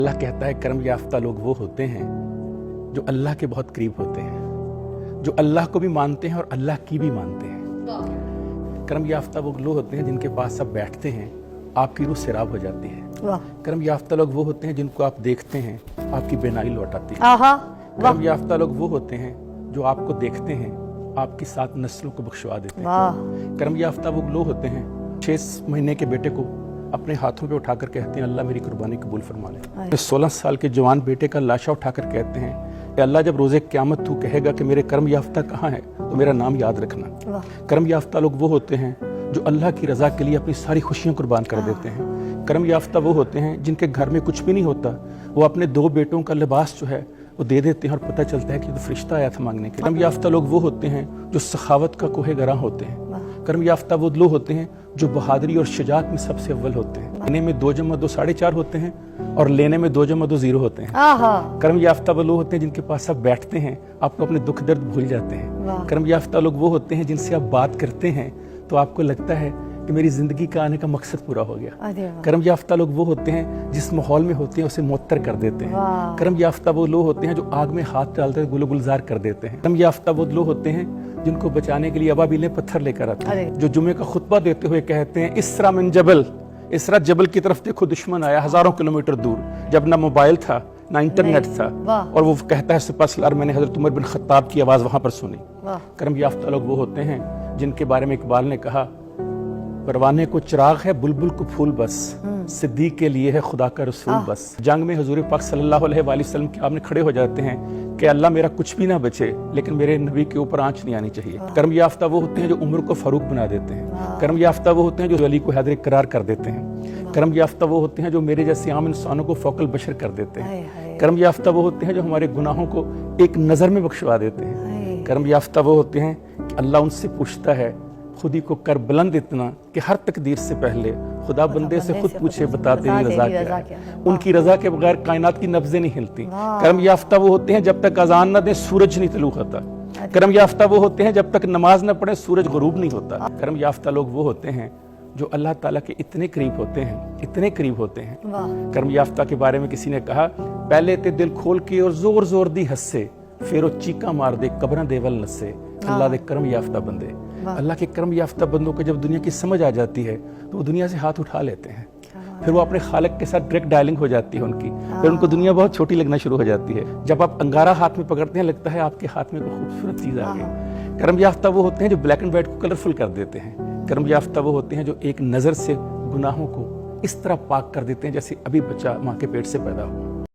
अल्लाह कहता है करम याफ्ता लोग वो होते हैं जो अल्लाह के बहुत करीब होते हैं, जो अल्लाह को भी मानते हैं और अल्लाह की भी मानते हैं। करम याफ्ता वो लोग होते हैं जिनके पास सब बैठते हैं, आपकी रूह सैराब हो जाती है। करम याफ्ता लोग वो होते हैं जिनको आप देखते हैं, आपकी बेनाई लौटाती है। करम याफ्ता लोग वो होते हैं जो आपको देखते हैं, आपकी 7 नस्लों को बख्शवा देते हैं। करम याफ्ता वो लोग होते हैं 6 महीने के बेटे को अपने हाथों पे उठाकर कहते हैं अल्लाह मेरी कुर्बानी कबूल फरमा ले। 16 साल के जवान बेटे का लाशा उठाकर कहते हैं कि अल्लाह जब रोज़े क़यामत तू कहेगा कि मेरे कर्म याफ्ता कहाँ है तो मेरा नाम याद रखना। कर्म याफ्ता लोग वो होते हैं जो अल्लाह की रज़ा के लिए अपनी सारी खुशियाँ कुर्बान कर देते हैं। कर्म याफ्ता वो होते हैं जिनके घर में कुछ भी नहीं होता, वो अपने 2 बेटों का लिबास जो है वो दे देते हैं और पता चलता है कि तो फरिश्ता आया था मांगने के। कर्म याफ्ता लोग वो होते हैं जो सखावत का कोहे गरा होते हैं। कर्म याफ्ता वो लोग होते हैं जो बहादुरी और शजात में सबसे अव्वल होते हैं। लेने में 2 + 2 4.5 होते हैं और लेने में 2 + 2 0 होते हैं। कर्म याफ्ता वो लोग होते हैं जिनके पास सब बैठते हैं, आपको अपने दुख दर्द भूल जाते हैं। कर्म याफ्ता लोग वो होते हैं जिनसे आप बात करते हैं तो आपको लगता है कि मेरी जिंदगी का आने का मकसद पूरा हो गया। कर्म याफ्ता लोग वो होते हैं जिस माहौल में होते हैं उसे मुअत्तर कर देते हैं। कर्म याफ्ता वो लोग होते हैं जो आग में हाथ डालते गुल गुलजार कर देते हैं। कर्म याफ्ता वो लोग होते हैं जिनको बचाने के लिए अबाबीलें पत्थर लेकर आते हैं, जो जुमे का खुतबा देते हुए कहते हैं इसरा मिन जबल, इसरा जबल की तरफ देखो दुश्मन आया हजारों किलोमीटर दूर, जब ना मोबाइल था ना इंटरनेट था, और वो कहता है सिपहसालार मैंने हजरत उमर बिन खत्ताब की आवाज वहां पर सुनी। कर्म याफ्ता लोग वो होते हैं जिनके बारे में इकबाल ने कहा परवाने को चिराग है बुलबुल को फूल बस, सिद्दीक के लिए है खुदा का रसूल बस। जंग में हुजूर पाक सल्लल्लाहु अलैहि वसल्लम के आपने खड़े हो जाते हैं कि अल्लाह मेरा कुछ भी ना बचे लेकिन मेरे नबी के ऊपर आंच नहीं आनी चाहिए। कर्म याफ्ता वो होते हैं जो उम्र को फारूक बना देते हैं। कर्म याफ्ता वो होते हैं जो अली को हैदर करार कर देते हैं। कर्म याफ्ता वो होते हैं जो मेरे जैसे आम इंसानों को फौकल बशर कर देते हैं। कर्म याफ्ता वो होते हैं जो हमारे गुनाहों को एक नजर में बख्शवा देते हैं। कर्म याफ्ता वो होते हैं अल्लाह उनसे पूछता है खुद ही को कर बुलंद इतना कि हर तकदीर से पहले खुदा बंदे से खुद पूछे बता तेरी रजा क्या है। उनकी रजा के बगैर कायनात की नब्जें नहीं हिलती। कर्म याफ्ता वो होते हैं जब तक अजान न दे सूरज नहीं तलू होता। कर्म याफ्ता वो होते हैं जब तक नमाज न पढ़े सूरज गुरूब नहीं होता। कर्म याफ्ता लोग वो होते हैं जो अल्लाह ताला के इतने करीब होते हैं, इतने करीब होते हैं। कर्म याफ्ता के बारे में किसी ने कहा पहले ते दिल खोल के और जोर जोर दी हंसे, फिर वो चीका मार दे कब्रां देवल नसे। अल्लाह दे कर्म याफ्ता बंदे, अल्लाह के कर्म याफ्ता बंदों को जब दुनिया की समझ आ जाती है तो वो दुनिया से हाथ उठा लेते हैं। फिर वो अपने खालिक के साथ डायरेक्ट डायलिंग हो जाती है उनकी, फिर उनको दुनिया बहुत छोटी लगना शुरू हो जाती है। जब आप अंगारा हाथ में पकड़ते हैं लगता है आपके हाथ में कोई खूबसूरत चीज आ गई। कर्म याफ्ता वो होते हैं जो ब्लैक एंड व्हाइट को कलरफुल कर देते हैं। कर्म याफ्ता वो होते हैं जो एक नजर से गुनाहों को इस तरह पाक कर देते हैं जैसे अभी बच्चा माँ के पेट से पैदा हो।